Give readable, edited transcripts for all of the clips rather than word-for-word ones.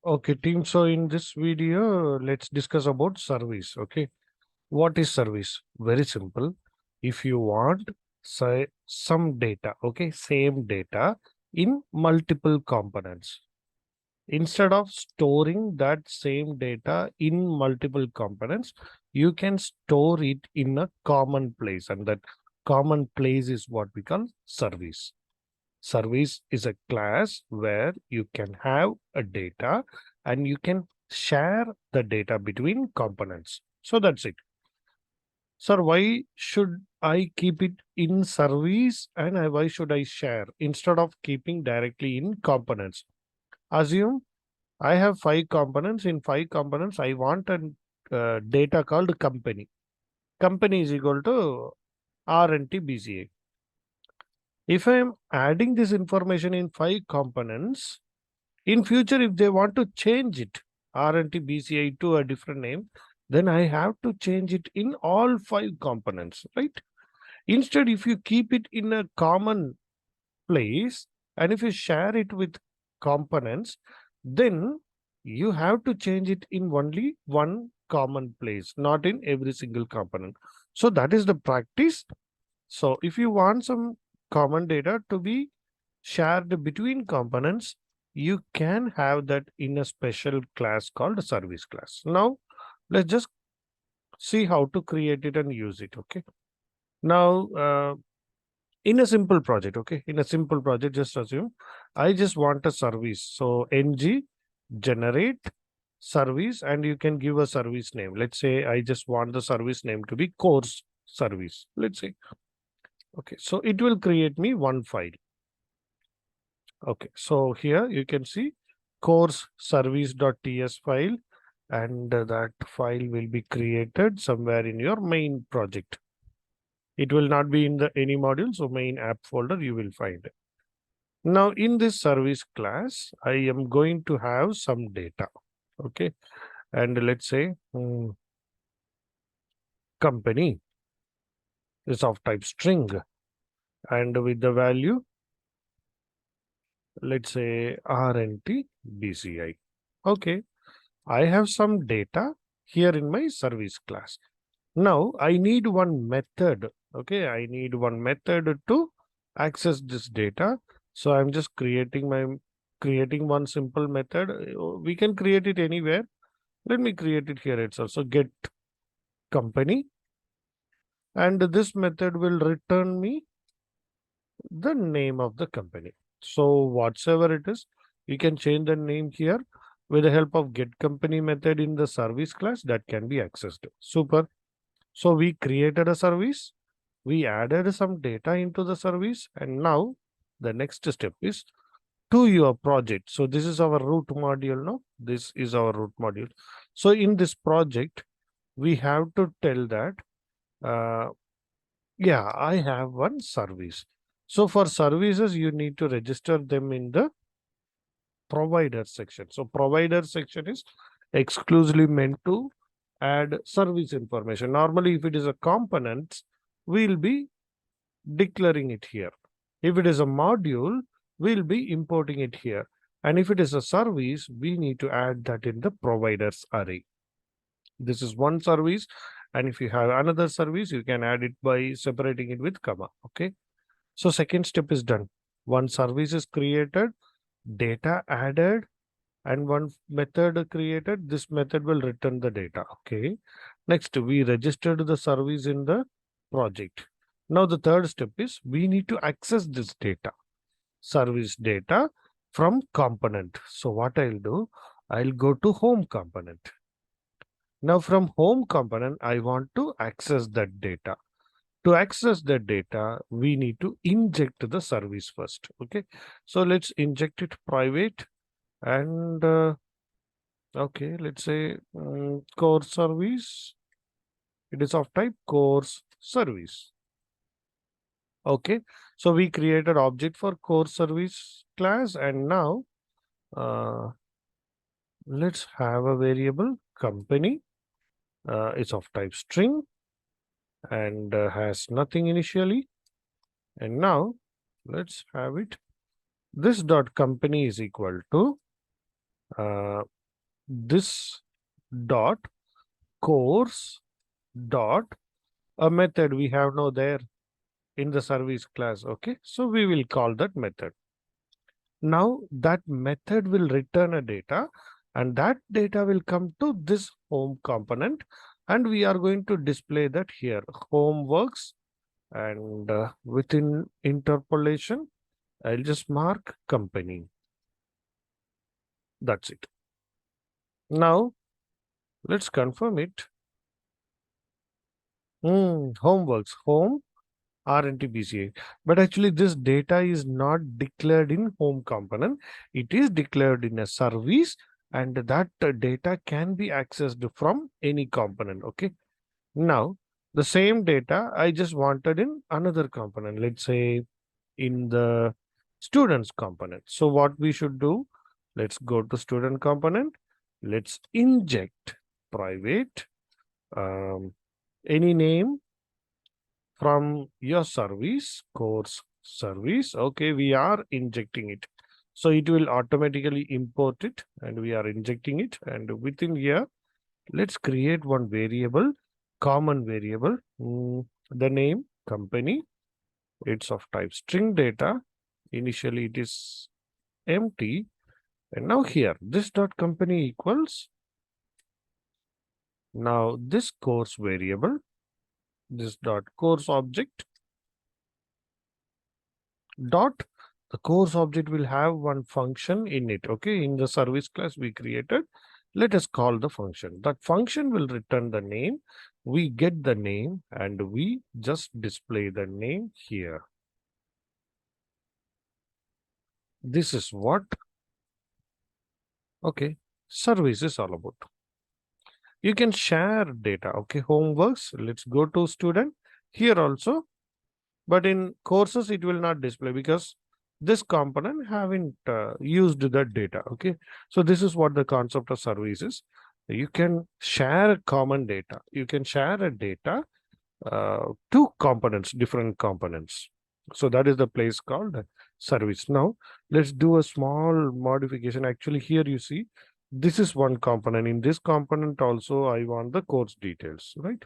Okay, team. So in this video, let's discuss about service. Okay, what is service? Very simple. If you want, say, some data, okay, same data in multiple components. Instead of storing that same data in multiple components, you can store it in a common place, and that common place is what we call service. Service is a class where you can have a data and you can share the data between components. So that's it. Sir, why should I keep it in service and why should I share instead of keeping directly in components? Assume I have five components. In five components, I want a data called company. Company is equal to RNT BCA. If I am adding this information in five components, in future, if they want to change it, RNT BCI to a different name, then I have to change it in all five components, right? Instead, if you keep it in a common place and if you share it with components, then you have to change it in only one common place, not in every single component. So that is the practice. So if you want some common data to be shared between components, you can have that in a special class called service class. Now, let's just see how to create it and use it. Okay. Now, in a simple project, okay, in a simple project, just assume I just want a service. So, ng generate service, and you can give a service name. Let's say I just want the service name to be course service. Let's say, okay, so it will create me one file. Okay, so here you can see course service.ts file, and that file will be created somewhere in your main project. It will not be in the any module, so main app folder you will find it. Now in this service class, I am going to have some data. Okay, and let's say company is of type string, and with the value, let's say RNT BCI. Okay, I have some data here in my service class. Now I need one method. Okay, I need one method to access this data. So I'm just creating one simple method. We can create it anywhere. Let me create it here itself. So get company, and this method will return me the name of the company. So whatsoever it is, you can change the name here with the help of get company method in the service class that can be accessed. Super. So we created a service, we added some data into the service, and now the next step is to your project. So this is our root module. No, this is our root module. So in this project, we have to tell that, uh, yeah, I have one service. So for services, you need to register them in the provider section. So provider section is exclusively meant to add service information. Normally, if it is a component, we'll be declaring it here. If it is a module, we'll be importing it here. And if it is a service, we need to add that in the providers array. This is one service. And if you have another service, you can add it by separating it with comma. Okay. So second step is done. One service is created, data added, and one method created. This method will return the data. Okay. Next, we registered the service in the project. Now the third step is we need to access this data, service data from component. So what I'll do, I'll go to home component. Now from home component, I want to access that data. To access the data, we need to inject the service first. Okay. So let's inject it private, and okay, let's say core service. It is of type course service. Okay, so we created object for core service class, and now let's have a variable company. It's of type string and has nothing initially. And now let's have it. This dot company is equal to this dot course dot a method we have now there in the service class. Okay, so we will call that method. Now that method will return a data, and that data will come to this home component, and we are going to display that here. Home works, and within interpolation I'll just mark company. That's it. Now let's confirm it. Home works, home RNTBCA. But actually this data is not declared in home component. It is declared in a service, and that data can be accessed from any component. Okay. Now the same data I just wanted in another component, let's say in the students component. So what we should do, let's go to student component. Let's inject private any name from your service, course service. Okay, we are injecting it. So it will automatically import it, and we are injecting it. And within here, let's create one variable, common variable, the name company. It's of type string data. Initially it is empty. And now here, this dot company equals, now this course variable, this dot course object dot, the course object will have one function in it. Okay, in the service class we created, let us call the function. That function will return the name. We get the name and we just display the name here. This is what, okay, service is all about. You can share data. Okay, homeworks, let's go to student here also, but in courses it will not display because this component haven't used that data. Okay, so this is what the concept of service is. You can share common data, you can share a data two components, different components. So that is the place called service. Now let's do a small modification. Actually here you see this is one component. In this component also I want the course details, right?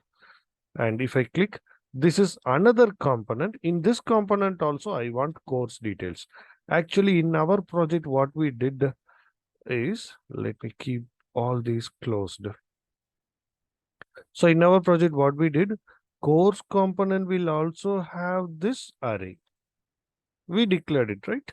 And if I click, this is another component. In this component also I want course details. Actually in our project what we did is, let me keep all these closed. So in our project what we did, course component will also have this array. We declared it, right?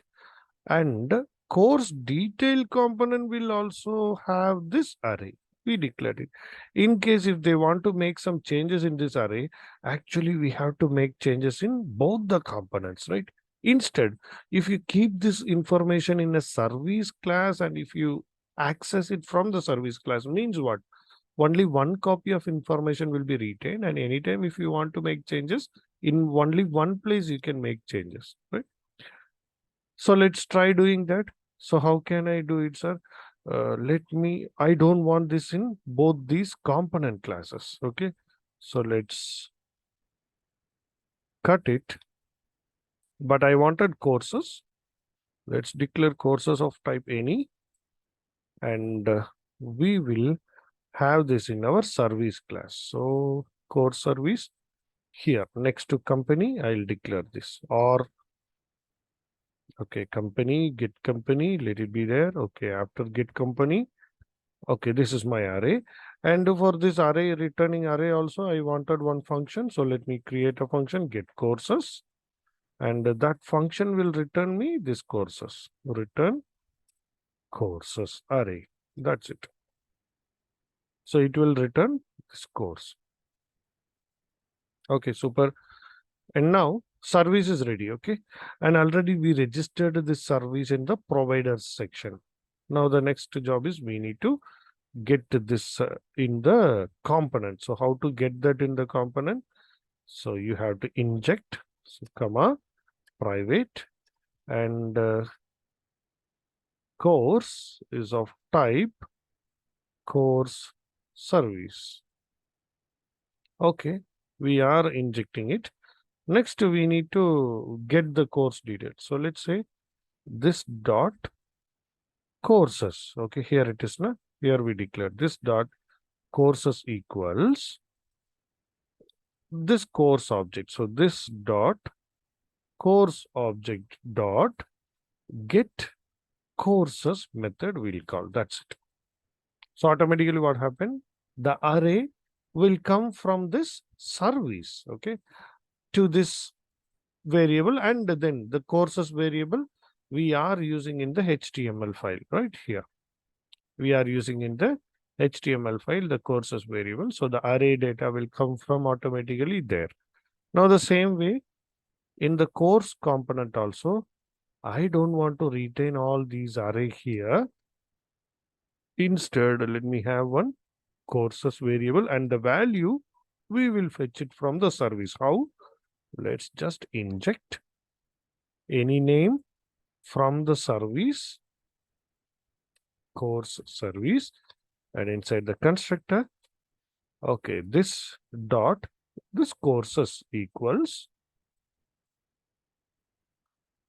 And course detail component will also have this array. We declared it. In case if they want to make some changes in this array, actually we have to make changes in both the components, right? Instead, if you keep this information in a service class and if you access it from the service class, means what? Only one copy of information will be retained, and anytime if you want to make changes in only one place you can make changes, right? So let's try doing that. So how can I do it, sir? I don't want this in both these component classes. Okay, so let's cut it, but I wanted courses. Let's declare courses of type any, and we will have this in our service class. So course service here next to company, I'll declare this, or okay, company, get company, let it be there. Okay, after get company, okay, this is my array. And for this array, returning array also, I wanted one function. So let me create a function, get courses. And that function will return me this courses, return courses array. That's it. So it will return this course. Okay, super. And now service is ready. Okay. And already we registered this service in the providers section. Now the next job is we need to get this in the component. So how to get that in the component? So you have to inject, so comma, private, and course is of type course service. Okay, we are injecting it. Next, we need to get the course details. So let's say this dot courses. Okay, here it is now. Here we declare this dot courses equals this course object. So this dot course object dot get courses method we'll call. That's it. So automatically what happened? The array will come from this service, okay, to this variable, and then the courses variable we are using in the HTML file right here. We are using in the HTML file the courses variable. So the array data will come from automatically there. Now the same way in the course component also, I don't want to retain all these array here. Instead, let me have one courses variable, and the value we will fetch it from the service. How? Let's just inject any name from the service, course service, and inside the constructor, okay, this dot, this courses equals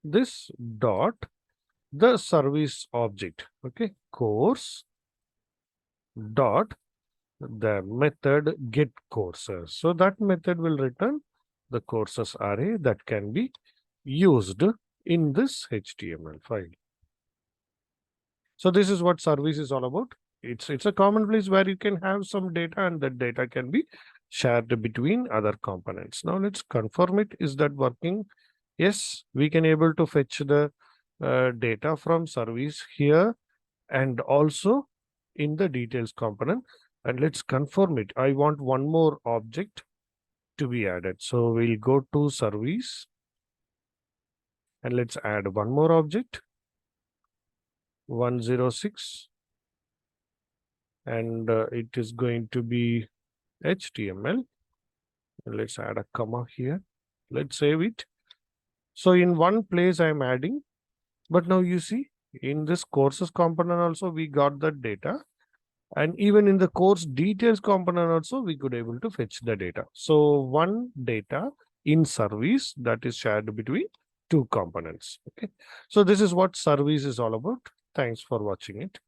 this dot, the service object, okay, course dot the method get courses. So that method will return the courses array that can be used in this HTML file. So this is what service is all about. It's a common place where you can have some data, and that data can be shared between other components. Now let's confirm it. Is that working? Yes, we can able to fetch the data from service here and also in the details component. And let's confirm it. I want one more object to be added. So we'll go to service and let's add one more object, 106, and it is going to be HTML. And let's add a comma here. Let's save it. So in one place I'm adding, but now you see in this courses component also we got the data, and even in the course details component also we could able to fetch the data. So one data in service that is shared between two components. Okay, so this is what service is all about. Thanks for watching it.